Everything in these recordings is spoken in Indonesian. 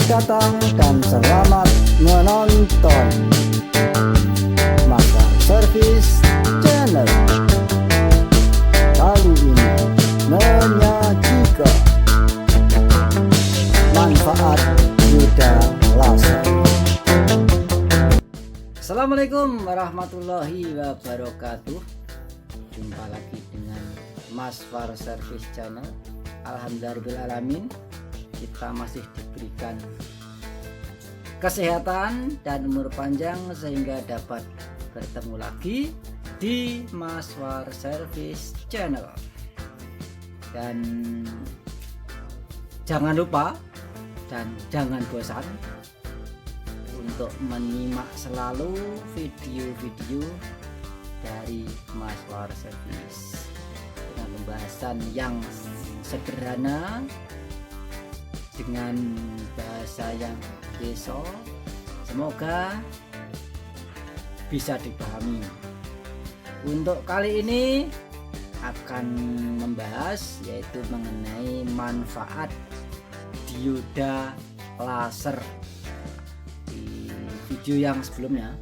datang dan selamat menonton Maswar Service Channel. Kali ini menyajikan manfaat Yuda laser. Assalamualaikum warahmatullahi wabarakatuh. Jumpa lagi dengan Maswar Service Channel. Alhamdulillahirrahmanirrahim, kita masih diberikan kesehatan dan umur panjang sehingga dapat bertemu lagi di Maswar Service Channel. Dan jangan lupa dan jangan bosan untuk menyimak selalu video-video dari Maswar Service dengan pembahasan yang sederhana dengan bahasa yang desa, semoga bisa dipahami. Untuk kali ini akan membahas yaitu mengenai manfaat dioda laser. Di video yang sebelumnya,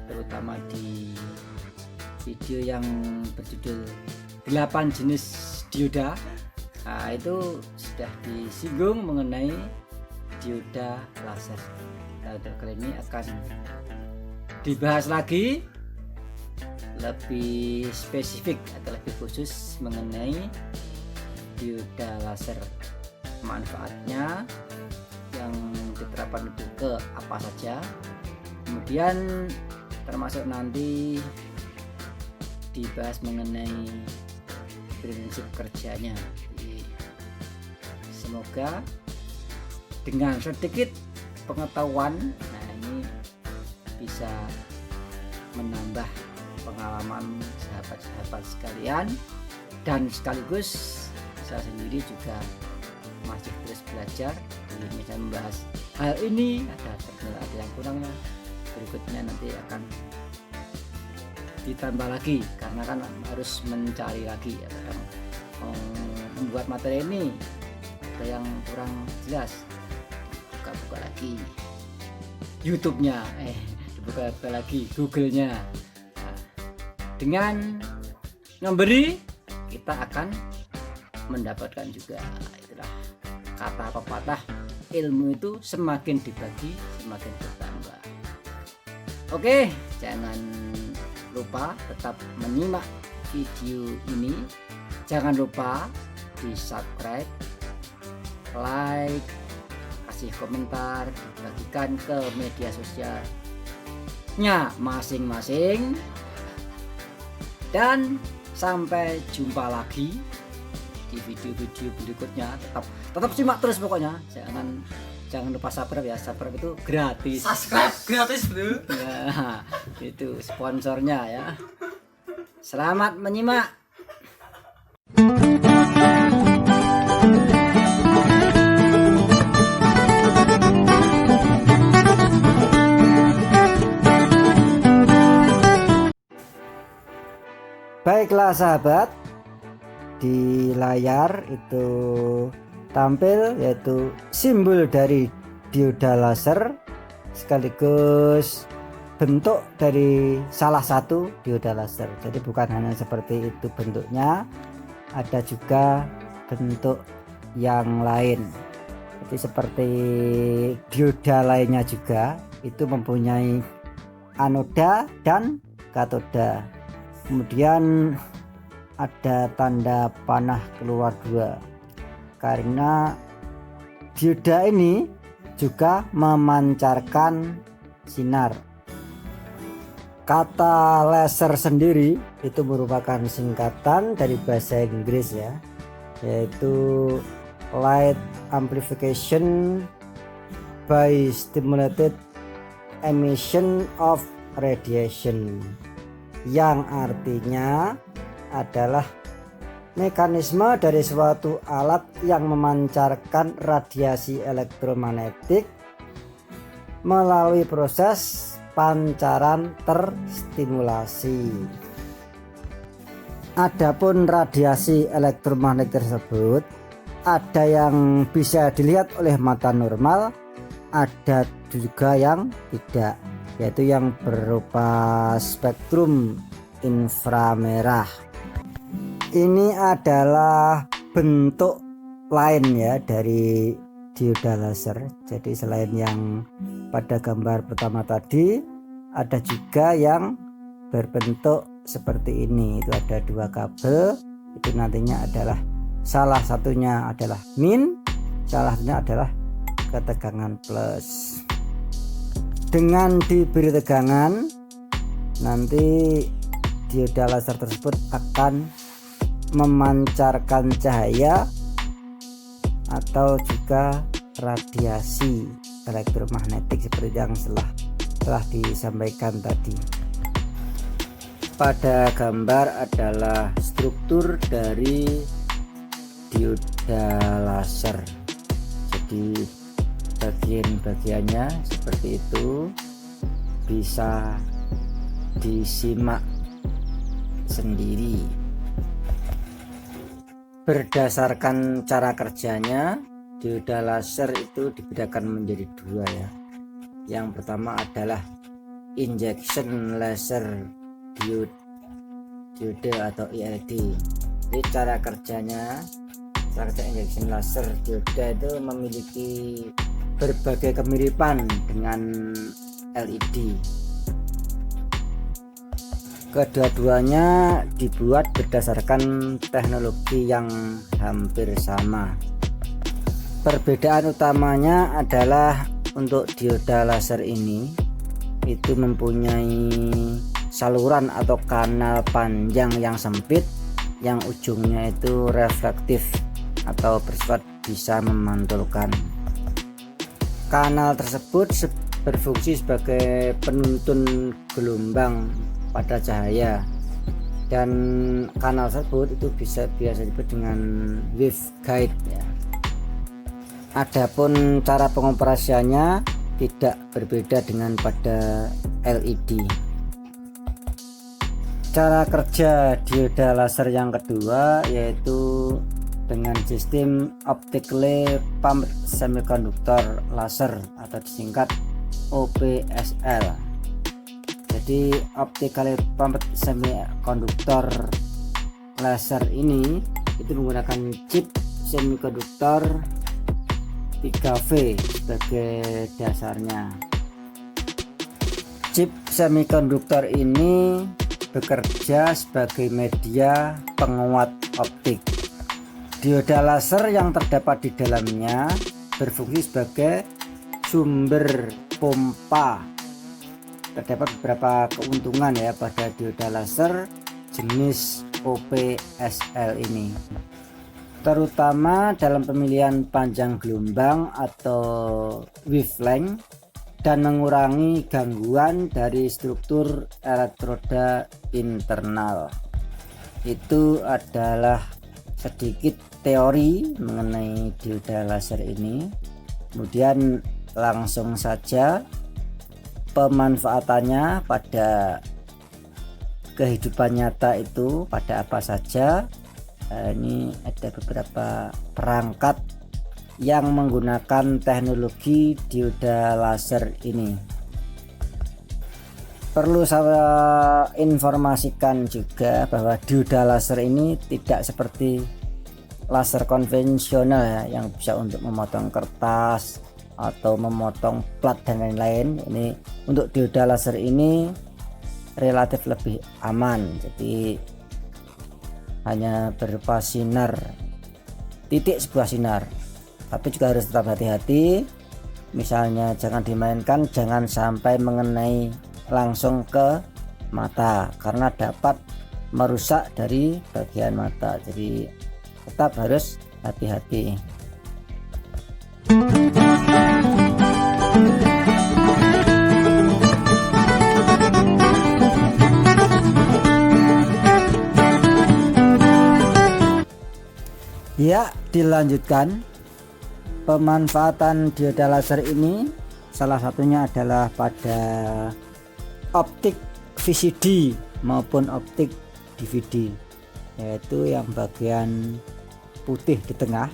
terutama di video yang berjudul 8 jenis dioda, nah, itu sudah disinggung mengenai dioda laser. Nah, untuk kali ini akan dibahas lagi lebih spesifik atau lebih khusus mengenai dioda laser, manfaatnya yang diterapkan itu ke apa saja, kemudian termasuk nanti dibahas mengenai prinsip kerjanya. Jadi, semoga dengan sedikit pengetahuan, nah ini bisa menambah pengalaman sahabat-sahabat sekalian, dan sekaligus saya sendiri juga masih terus belajar. Jadi misalnya membahas hal ini ada yang kurangnya, berikutnya nanti akan ditambah lagi karena kan harus mencari lagi ya, kadang membuat materi ini ada yang kurang jelas, buka-buka lagi YouTube-nya, dibuka lagi Google-nya. Nah, dengan memberi kita akan mendapatkan juga. Itulah kata pepatah, ilmu itu semakin dibagi semakin bertambah. Oke, jangan lupa tetap menyimak video ini. Jangan lupa di subscribe, like, kasih komentar, bagikan ke media sosialnya masing-masing, dan sampai jumpa lagi di video-video berikutnya. Tetap simak terus pokoknya, jangan lupa subscribe ya. Subscribe itu gratis. Subscribe gratis, bro. Ya, itu sponsornya ya. Selamat menyimak. Baiklah sahabat, di layar itu tampil yaitu simbol dari dioda laser sekaligus bentuk dari salah satu dioda laser. Jadi bukan hanya seperti itu bentuknya, ada juga bentuk yang lain. Jadi seperti dioda lainnya juga itu mempunyai anoda dan katoda. Kemudian ada tanda panah keluar dua, karena dioda ini juga memancarkan sinar. Kata laser sendiri itu merupakan singkatan dari bahasa Inggris ya, yaitu light amplification by stimulated emission of radiation, yang artinya adalah mekanisme dari suatu alat yang memancarkan radiasi elektromagnetik melalui proses pancaran terstimulasi. Adapun radiasi elektromagnetik tersebut ada yang bisa dilihat oleh mata normal, ada juga yang tidak, yaitu yang berupa spektrum inframerah. Ini adalah bentuk lain ya dari dioda laser. Jadi selain yang pada gambar pertama tadi, ada juga yang berbentuk seperti ini. Itu ada dua kabel, itu nantinya adalah salah satunya adalah min, salah satunya adalah ketegangan plus. Dengan diberi tegangan, nanti dioda laser tersebut akan memancarkan cahaya atau juga radiasi elektromagnetik seperti yang telah disampaikan tadi. Pada gambar adalah struktur dari dioda laser. Jadi bagian-bagiannya seperti itu, bisa disimak sendiri. Berdasarkan cara kerjanya, dioda laser itu dibedakan menjadi dua ya. Yang pertama adalah injection laser diode atau ILD. Jadi cara kerja injection laser dioda itu memiliki berbagai kemiripan dengan LED. Kedua-duanya dibuat berdasarkan teknologi yang hampir sama. Perbedaan utamanya adalah untuk dioda laser ini itu mempunyai saluran atau kanal panjang yang sempit, yang ujungnya itu reflektif atau bersifat bisa memantulkan. Kanal tersebut berfungsi sebagai penuntun gelombang pada cahaya, dan kanal tersebut itu biasa disebut dengan waveguide ya. Adapun cara pengoperasiannya tidak berbeda dengan pada LED. Cara kerja dioda laser yang kedua yaitu dengan sistem optically pumped semiconductor laser atau disingkat OPSL. Jadi optically pumped semiconductor laser ini itu menggunakan chip semikonduktor 3V sebagai dasarnya. Chip semikonduktor ini bekerja sebagai media penguat optik. Dioda laser yang terdapat di dalamnya berfungsi sebagai sumber pompa. Terdapat beberapa keuntungan ya pada dioda laser jenis OPSL ini, terutama dalam pemilihan panjang gelombang atau wavelength dan mengurangi gangguan dari struktur elektroda internal. Itu adalah sedikit teori mengenai dioda laser ini. Kemudian langsung saja pemanfaatannya pada kehidupan nyata itu pada apa saja. Ini ada beberapa perangkat yang menggunakan teknologi dioda laser ini. Perlu saya informasikan juga bahwa dioda laser ini tidak seperti laser konvensional ya, yang bisa untuk memotong kertas atau memotong plat dan lain-lain. Ini untuk dioda laser ini relatif lebih aman, jadi hanya berupa sinar titik sebuah sinar, tapi juga harus tetap hati-hati. Misalnya jangan dimainkan, jangan sampai mengenai langsung ke mata karena dapat merusak dari bagian mata, jadi tetap harus hati-hati. Ya, dilanjutkan. Pemanfaatan dioda laser ini salah satunya adalah pada optik VCD maupun optik DVD, yaitu yang bagian putih di tengah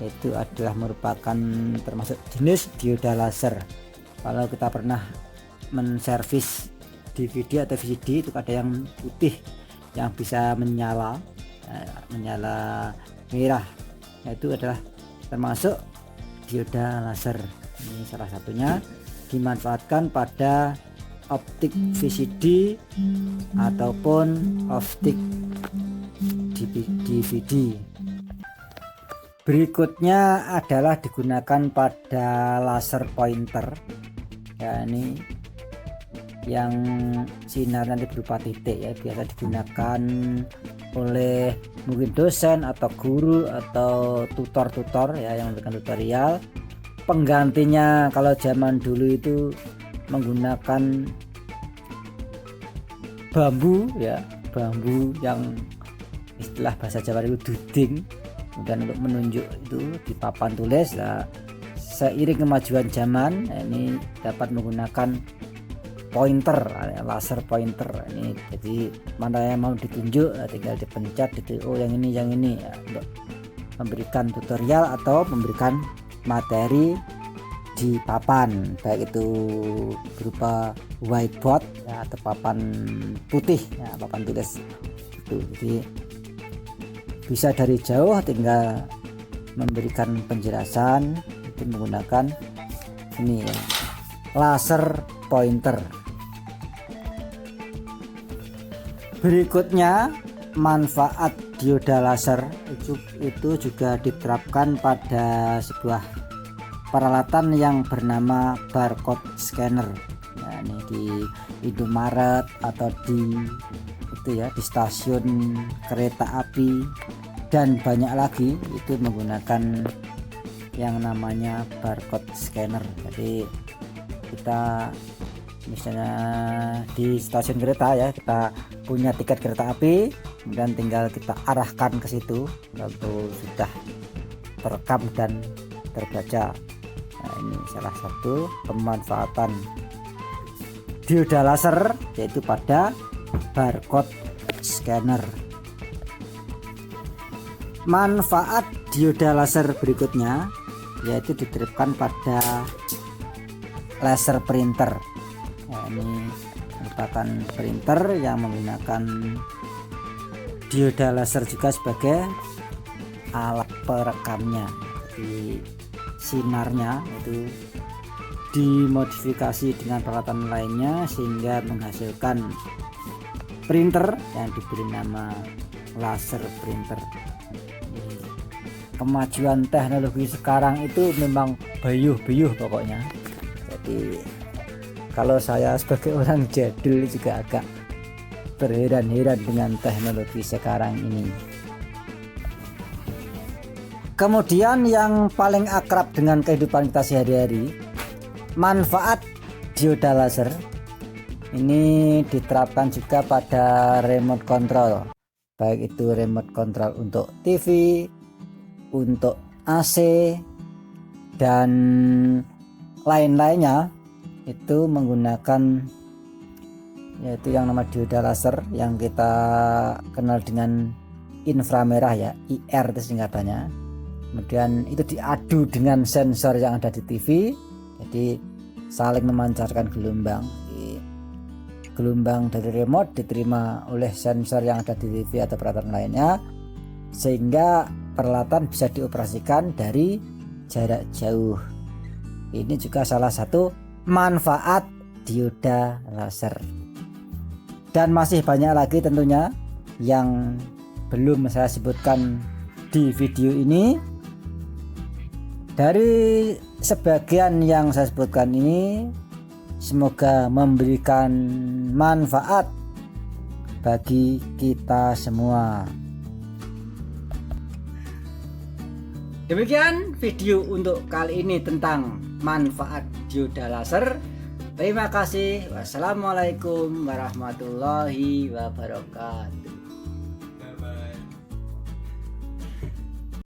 itu adalah merupakan termasuk jenis dioda laser. Kalau kita pernah menservis DVD atau VCD itu ada yang putih yang bisa menyala merah, itu adalah termasuk dioda laser. Ini salah satunya dimanfaatkan pada optik VCD ataupun optik DVD. Berikutnya adalah digunakan pada laser pointer ya, ini yang sinar nanti berupa titik ya, biasa digunakan oleh mungkin dosen atau guru atau tutor ya yang memberikan tutorial. Penggantinya kalau zaman dulu itu menggunakan bambu ya, bambu yang istilah bahasa Jawa itu duding, kemudian untuk menunjuk itu di papan tulis. Nah, seiring kemajuan zaman ini dapat menggunakan pointer, laser pointer ini. Jadi mana yang mau ditunjuk tinggal dipencet gitu, oh yang ini ya, untuk memberikan tutorial atau memberikan materi di papan, baik itu berupa whiteboard ya, atau papan putih ya, papan tulis itu. Jadi bisa dari jauh tinggal memberikan penjelasan itu menggunakan ini ya, laser pointer. Berikutnya manfaat dioda laser itu juga diterapkan pada sebuah peralatan yang bernama barcode scanner. Nah, ini di Indomaret atau di stasiun kereta api dan banyak lagi itu menggunakan yang namanya barcode scanner. Jadi kita misalnya di stasiun kereta ya, kita punya tiket kereta api, kemudian tinggal kita arahkan ke situ lalu sudah terekam dan terbaca. Nah, ini salah satu pemanfaatan dioda laser yaitu pada barcode scanner. Manfaat dioda laser berikutnya yaitu diterapkan pada laser printer. Nah, ini merupakan printer yang menggunakan dioda laser juga sebagai alat perekamnya. Jadi sinarnya itu dimodifikasi dengan peralatan lainnya sehingga menghasilkan printer yang diberi nama laser printer. Kemajuan teknologi sekarang itu memang bayuh pokoknya. Jadi kalau saya sebagai orang jadul juga agak berheran-heran dengan teknologi sekarang ini. Kemudian yang paling akrab dengan kehidupan kita sehari-hari, manfaat dioda laser ini diterapkan juga pada remote control, baik itu remote control untuk TV, untuk AC dan lain-lainnya, itu menggunakan yaitu yang nama dioda laser yang kita kenal dengan inframerah ya, IR itu singkatannya. Kemudian itu diadu dengan sensor yang ada di TV, jadi saling memancarkan gelombang. Gelombang dari remote diterima oleh sensor yang ada di TV atau peralatan lainnya, sehingga peralatan bisa dioperasikan dari jarak jauh. Ini juga salah satu manfaat dioda laser. Dan masih banyak lagi tentunya yang belum saya sebutkan di video ini. Dari sebagian yang saya sebutkan ini semoga memberikan manfaat bagi kita semua. Demikian video untuk kali ini tentang manfaat dioda laser. Terima kasih. Wassalamualaikum warahmatullahi wabarakatuh.